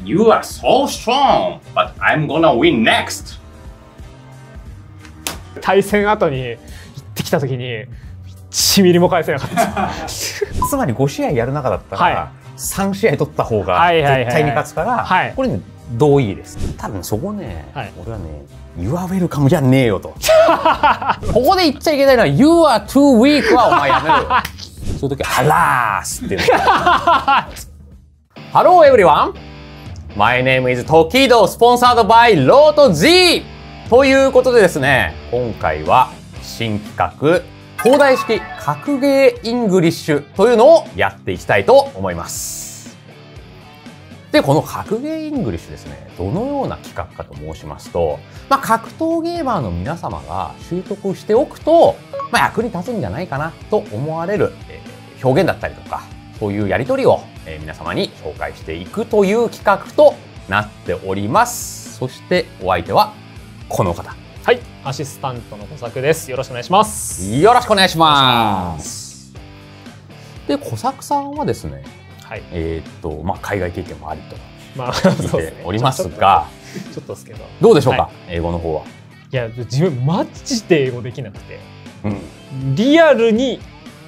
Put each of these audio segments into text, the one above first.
You are so strong, but I'm gonna win next. 対戦後に行ってきた時に1ミリも返せなかったつまり5試合やる中だったら、はい3試合取った方が絶対に勝つから、はいこれね同意です。多分そこね、はい俺はね「You are welcome」じゃねえよとここで言っちゃいけないのは「You are too weak」はお前やめろよそういう時は「アラース」って言うのHello everyone! My name is Tokido, sponsored by Roto Z! ということでですね、今回は新企画、東大式格ゲーイングリッシュというのをやっていきたいと思います。で、この格ゲーイングリッシュですね、どのような企画かと申しますと、格闘ゲーマーの皆様が習得しておくと、役に立つんじゃないかなと思われる、表現だったりとか、そういうやりとりを、皆様に紹介していくという企画となっております。そしてお相手はこの方。はい、アシスタントの小作です。よろしくお願いします。よろしくお願いします。で、小作さんはですね、はい、海外経験もありと聞いておりますが、ちょっとですけど、どうでしょうか、はい、英語の方は。いや、自分マジで英語できなくて、リアルに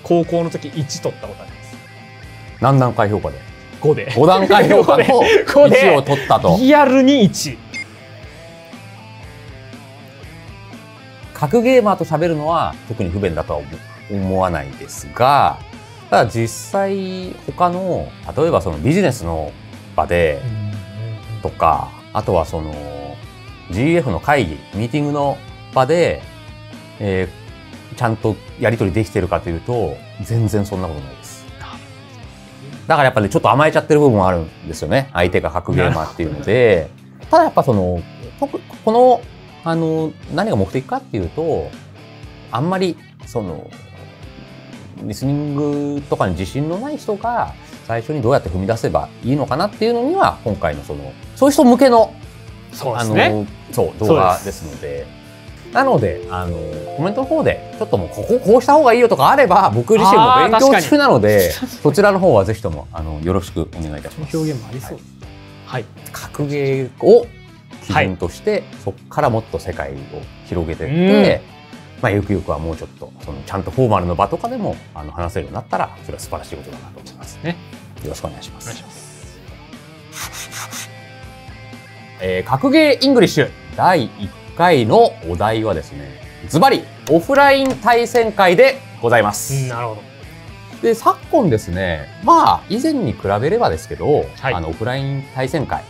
高校の時1取ったことあります。何段階評価で5で5段階評価の1を取ったと。リアルに1。格ゲーマーと喋るのは特に不便だとは思わないですが、ただ実際他の例えばそのビジネスの場でとか、あとはその GF の会議ミーティングの場で、ちゃんとやり取りできてるかというと全然そんなことないです。だからやっぱり、ね、ちょっと甘えちゃってる部分もあるんですよね、相手が格ゲーマーっていうので。ただやっぱそのこの何が目的かっていうと、あんまりそのリスニングとかに自信のない人が最初にどうやって踏み出せばいいのかなっていうのには、今回のそういう人向けのそうですね、動画ですので。なのでコメントの方でちょっともうこうした方がいいよとかあれば、僕自身も勉強中なのでそちらの方はぜひともよろしくお願いいたします。表現もありそう。はい、格ゲーを基準として、そこからもっと世界を広げていって、ゆくゆくはもうちょっとちゃんとフォーマルの場とかでも話せるようになったら、それは素晴らしいことだなと思いますね。よろしくお願いします。お願いします。格ゲーイングリッシュ第1回のお題はですね、ズバリオフライン対戦会でございます。なるほど。で、昨今ですね、以前に比べればですけど、はい、オフライン対戦会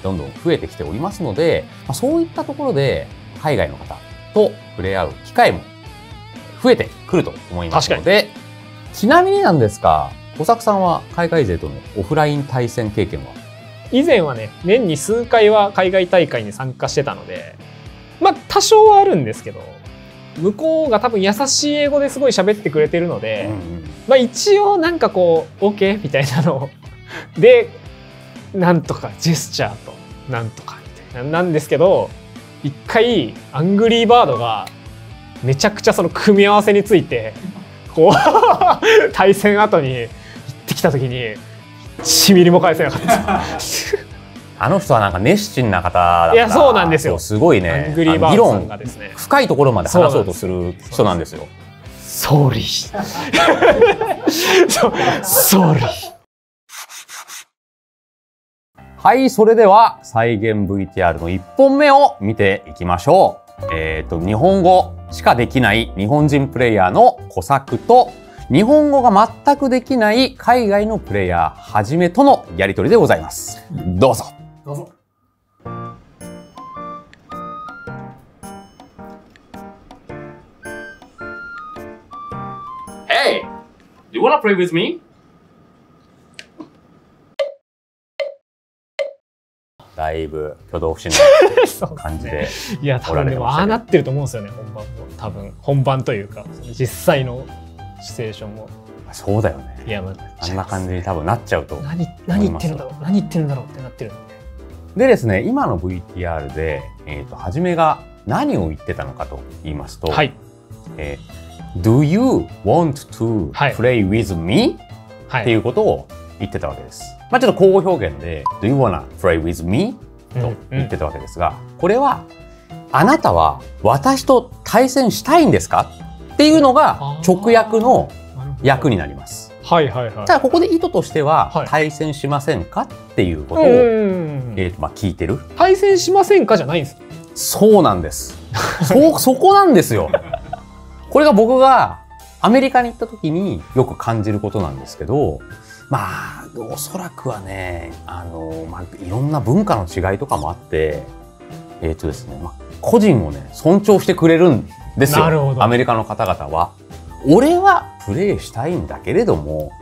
どんどん増えてきておりますので、そういったところで海外の方と触れ合う機会も増えてくると思いますので、ちなみになんですが、小作さんは海外勢とのオフライン対戦経験は？以前はね、年に数回は海外大会に参加してたので、多少はあるんですけど、向こうが多分優しい英語ですごい喋ってくれてるので、一応なんかこう OK みたいなので、なんとかジェスチャーとなんとかみたいななんですけど、一回アングリーバードがめちゃくちゃその組み合わせについてこう対戦後に行ってきた時に1ミリも返せなかったあの人はなんか熱心な方だから。いや、そうなんですよ。すごいね、アングリーバードさんがですね、深いところまで話そうとする人なんですよ。ソーリーソーリー。はい、それでは再現 VTR の1本目を見ていきましょう。日本語しかできない日本人プレイヤーの小作と、日本語が全くできない海外のプレイヤーはじめとのやりとりでございます。どうぞ。どうぞ。Hey, do you wanna play with me? だいぶ挙動不審な感じでいや、多分でもああなってると思うんですよね、本番も。多分本番というか実際のシチュエーションも。そうだよね。いや、あんな感じに多分なっちゃうと。何言ってるんだろう、何言ってるんだろうってなってるので。でですね、今の VTR ではじめが何を言ってたのかと言いますと、はい、Do you want to play with me? はい、っていうことを言ってたわけです。まあちょっと口語表現で「Do you wanna play with me?」と言ってたわけですが、これは「あなたは私と対戦したいんですか?」っていうのが直訳の訳になります。はいはいはい。ただここで意図としては、はい対戦しませんかっていうことを、まあ聞いてる。対戦しませんかじゃないんです。そうなんです。そこなんですよ。これが僕がアメリカに行った時によく感じることなんですけど、まあおそらくはね、まあ、いろんな文化の違いとかもあって、ですね、まあ、個人をね尊重してくれるんですよ。なるほど。アメリカの方々は。俺はプレイしたいんだけれども、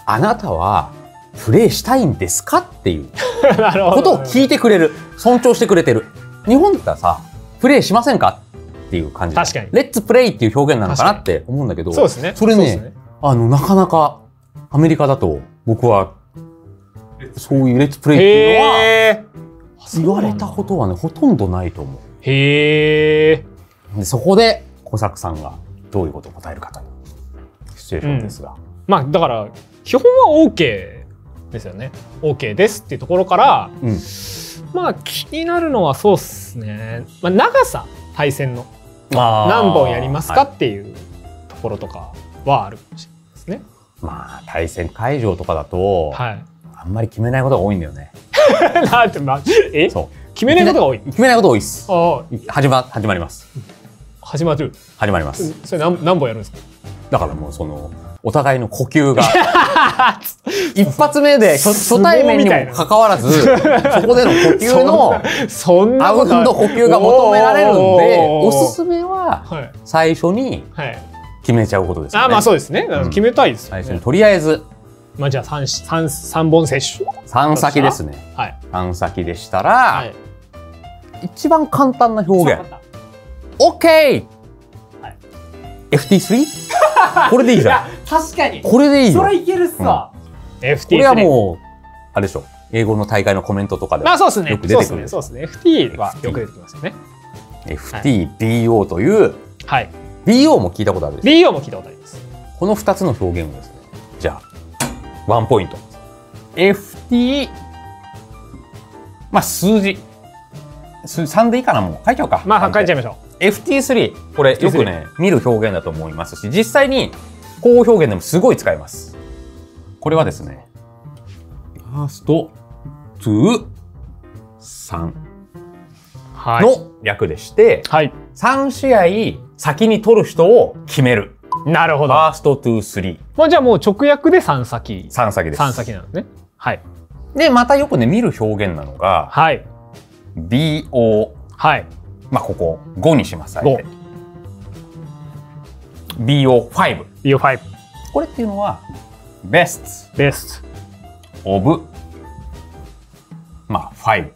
あなたはプレイしたいんですかっていうことを聞いてくれる。尊重してくれてる。日本だったらさ、プレイしませんかっていう感じ。確かに。レッツプレイっていう表現なのかなって思うんだけど、そうですね。それね、なかなかアメリカだと僕はそういうレッツプレイっていうのは言われたことはね、ほとんどないと思う。へえ。でそこで小作さんがどういうことを答えるかというシチュエーションですが、まあだから基本は OK ですよね。 OK ですっていうところから、まあ気になるのはそうっすね、まあ、長さ、対戦の何本やりますかっていうところとかはあるかもしれないですね。まあ対戦会場とかだと、はい、あんまり決めないことが多いんだよね。なんて、そう決めないことが多い。決めないこと多いっす。始まります。始まる。始まります。それ何本やるんですか？だからもうお互いの呼吸が一発目で初対面にもかかわらず、そこでの呼吸のアウンド呼吸が求められるんで、おすすめは最初に決めちゃうことですよね。まあそうですね。決めたいですよね。最初にとりあえず、まあじゃあ3本摂取。3先ですね。3先でしたら、一番簡単な表現。OK! FT3? これでいいじゃん。確かに。これでいいよ。それいけるっすわ。FT3。これはもう、あれでしょ。英語の大会のコメントとかでよく出てくる。そうですね。FT はよく出てきますよね。FT、BO という、BO も聞いたことあるでしょ。BO も聞いたことあります。この2つの表現をですね、じゃあ、ワンポイント。FT、まあ数字。3でいいかな、もう書いちゃおうか。まあ書いちゃいましょう。FT3、これよくね、見る表現だと思いますし、実際に口語表現でもすごい使います。これはですね、ファースト、トゥー、3の略でして、3試合先に取る人を決める。なるほど。ファースト、トゥー、3。まあじゃあもう直訳で3先。3先です。3先なんですね。はい。で、またよくね、見る表現なのが、BO。まあここ5にします。BO5。BO5。これっていうのは best of まあ5。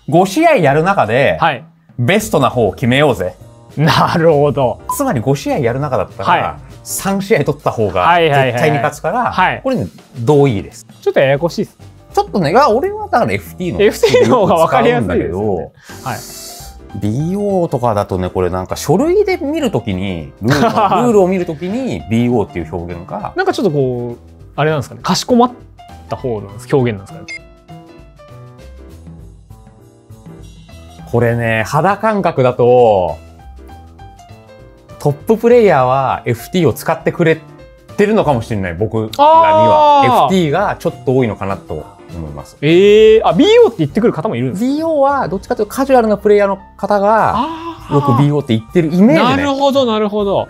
5試合やる中で、ベストな方を決めようぜ。なるほど。つまり5試合やる中だったら、3試合取った方が絶対に勝つから、これね同意です。ちょっとややこしいです。ちょっとね、俺はだから FT の方が分かりやすいんだけど、BO とかだとね、これなんか書類で見るときに、ルールを見るときに BO っていう表現が。なんかちょっとこう、あれなんですかね、かしこまった方の表現なんですかね。これね、肌感覚だと、トッププレイヤーは FT を使ってくれてるのかもしれない、僕らには。FT がちょっと多いのかなと思います。BO って言ってくる方もいるんですか？ BO はどっちかというとカジュアルなプレイヤーの方がよく BO って言ってるイメージね。なるほどなるほど。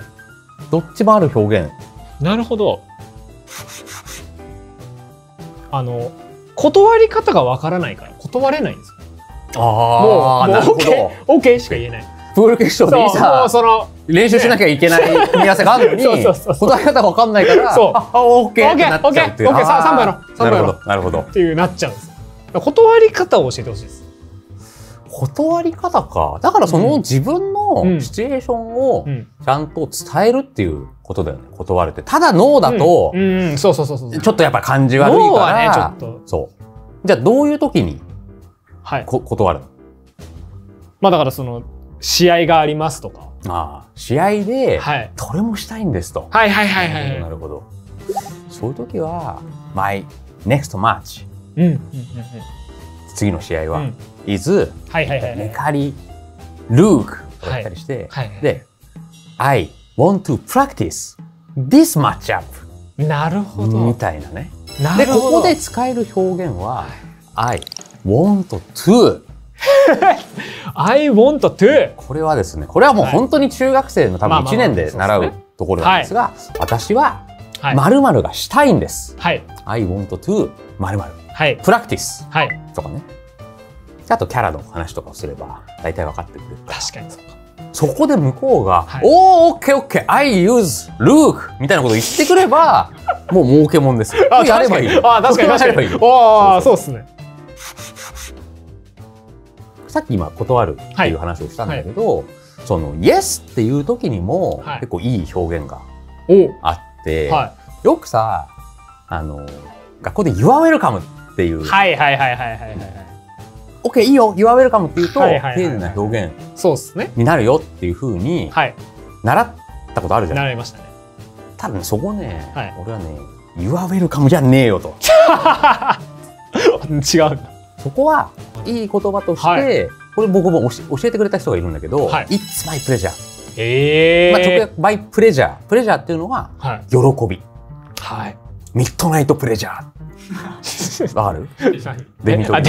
どっちもある表現。なるほど。断り方がわからないから断れないんですよ。もうなるほど。OK しか言えない。プール決勝でいざ練習しなきゃいけない組み合わせがあるのに答え方が分かんないからOK ってなっちゃうっていう。3本やろう。なるほど。っていうなっちゃうんですよ。断り方を教えてほしいです。断り方か。だからその自分のシチュエーションをちゃんと伝えるっていうことだよね。断るって。ただノーだとちょっとやっぱ感じ悪いから。ノーはねちょっと。そう。じゃあどういう時に断るの？まあだから試合がありますとか。試合でどれもしたいんですと。なるほど。そういう時はマイ next match、次の試合は、is メカリルークとやったりして、で I want to practice this matchup なるほどみたいなね。でここで使える表現は、I want to I want to これはですね、これはもう本当に中学生の多分1年で習うところなんですが、私は〇〇がしたいんです。I want to 〇〇。プラクティスとかね。あとキャラの話とかをすれば大体分かってくれる。確かにそうか。そこで向こうが「おー、オッケーオッケー、I use Luke」みたいなことを言ってくればもう儲けもんですよ。やればいい。あ、確かに確かに。ああ、そうですね。さっき今断るっていう話をしたんだけど、その Yes っていう時にも結構いい表現があって、よくさ学校で You are welcome っていう。OK いいよ You are welcome っていうと丁寧な表現になるよっていうふうに習ったことあるじゃない。習いましたね。ただねそこね、俺はね You are welcome じゃねえよと。違う。そこはいい言葉として、これ僕も教えてくれた人がいるんだけど、It's my pleasure。直訳 by pleasure。プレジャーっていうのは喜び。ミッドナイトプレジャー。ある？デミトリ。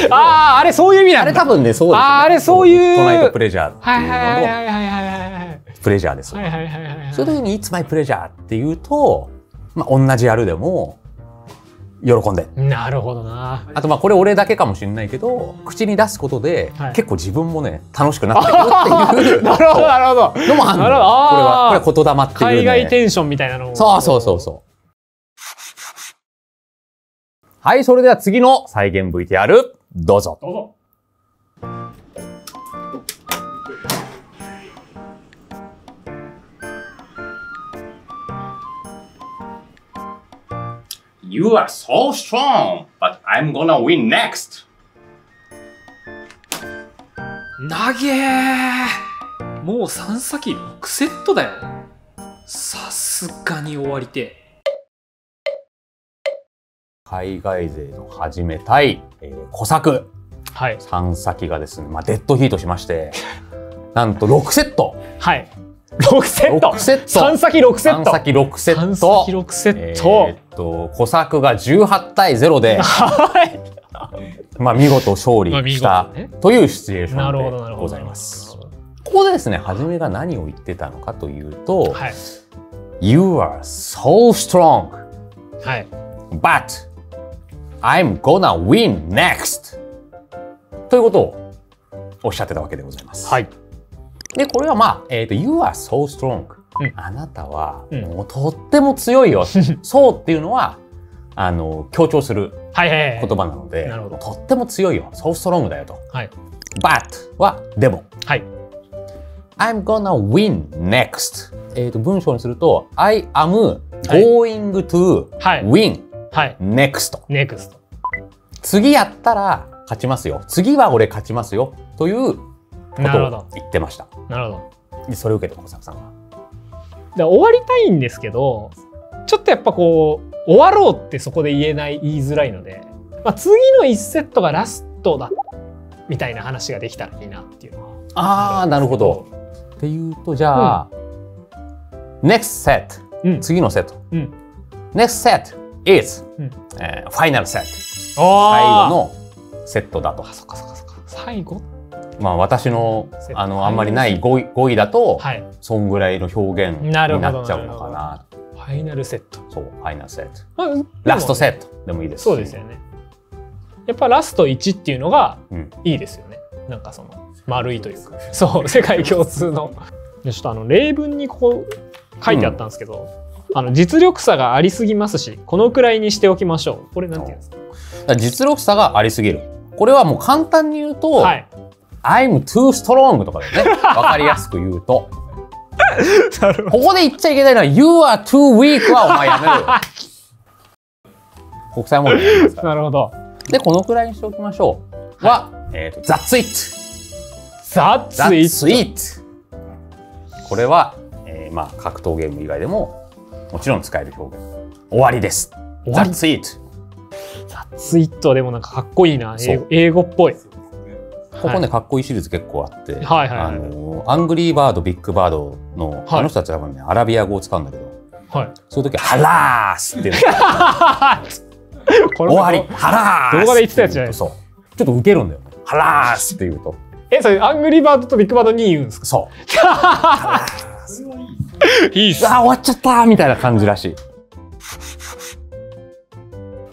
あれそういう意味なんだ。あれ多分ねそうです。あれそういう。ミッドナイトプレジャーっていうののプレジャーです。そういう時に It's my pleasure っていうと、同じやるでも喜んで。なるほどな。あとこれ俺だけかもしれないけど、口に出すことで結構自分もね楽しくなってくるっていう。なるほどなるほど。のもあるの。これは言霊っていう。海外テンションみたいなのを。そう。はい、それでは次の再現 VTR どうぞ。You are so strong, but I'm gonna win next. なげー。もう3先6セットだよ。さすがに終わりて。海外勢の始めたい小作、3先がですね、デッドヒートしましてなんと6セット。6セット。3先6セット。3先6セット。3先6セット。小作が18対0で見事勝利したというシチュエーションでございます。ここでですね、はじめが何を言ってたのかというと、You are so strong, but I'm gonna win next ということをおっしゃってたわけでございます。で、これはYou are so strong、あなたはもうとっても強いよ。そうっていうのは強調する言葉なので、とっても強いよ。so strong だよと。but はでも。I'm gonna win next。文章にすると I am going to win next。次やったら勝ちますよ。次は俺勝ちますよ。ということを言ってました。なるほど。でそれを受けて小作さんは。終わりたいんですけど、ちょっとやっぱこう終わろうってそこで言いづらいので、次の1セットがラストだみたいな話ができたらいいなっていうのは。なるほど。っていうとじゃあ、next set、次のセット、next set is、final set、最後のセットだと。最後私のあんまりない語彙だと、そんぐらいの表現になっちゃうのかな。ファイナルセット。そう、ファイナルセット。ラストセットでもいいですし。そうですよね。やっぱラスト1っていうのがいいですよね。なんかその丸いというか、そう世界共通の。ちょっと例文にこう書いてあったんですけど、実力差がありすぎますし、このくらいにしておきましょう。これなんていうんですか。実力差がありすぎる。これはもう簡単に言うと、I'm too strong とかだよね。わかりやすく言うと。ここで言っちゃいけないのは You are too weak はお前やめろよ。国際問題になりますから。なるほど。で、このくらいにしておきましょう。That's it。That's it。これは、格闘ゲーム以外でももちろん使える表現。終わりです。That's it。スイートでもなんかかっこいいな。そう英語っぽい。ここね、かっこいいシリーズ結構あって、はいはいはいアングリーバード、ビッグバードの、はいあの人たちは多分ね、アラビア語を使うんだけど、はい。そういう時は、ハラースっていうの。これ終わり、ハラース。動画で言ってたやつじゃないですそう。ちょっとウケるんだよね。ハラースって言うと。それアングリーバードとビッグバードに言うんですか？そう。ハラース。いいっす。あ、終わっちゃったーみたいな感じらしい。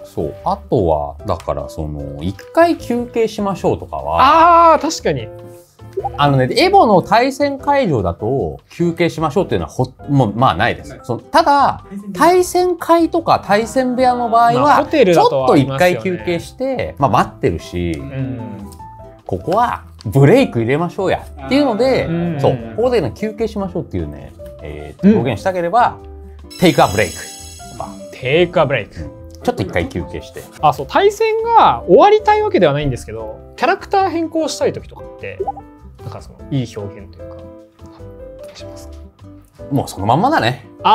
そう。あとは、だから、一回休憩しましょうとかは、確かに。エボの対戦会場だと休憩しましょうっていうのはもうまあないです。ただ、対戦会とか対戦部屋の場合は、ホテルちょっと一だとありますよね回休憩して、まあ待ってるし、うん。ここはブレイク入れましょうやっていうので、うんそう、ここでね、休憩しましょうっていうね、表現したければ、テイクアブレイクとか、テイクアブレイク。ちょっと一回休憩して。そう、対戦が終わりたいわけではないんですけど、キャラクター変更したい時とかって、なんかいい表現というか、します。もうそのまんまだね。じゃ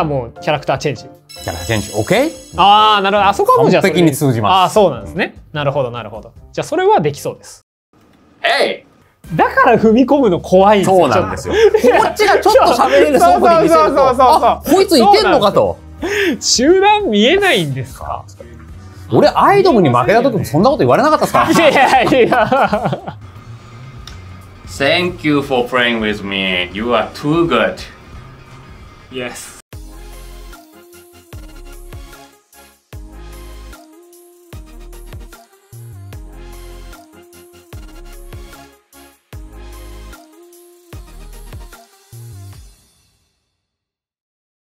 あもうキャラクターチェンジ。キャラチェンジ、OK？なるほど。あそこはもうじゃあ完璧に通じます。そうなんですね。なるほど、なるほど。じゃあそれはできそうです。Hey! だから踏み込むの怖いんですよ。そうなんですよ。こっちがちょっと喋れるそぶり見せると、あ、こいついけんのかと。集団見えないんですか？俺アイドルに負けた時もそんなこと言われなかったっすか？いやいや。Thank you for playing with me. You are too good. Yes.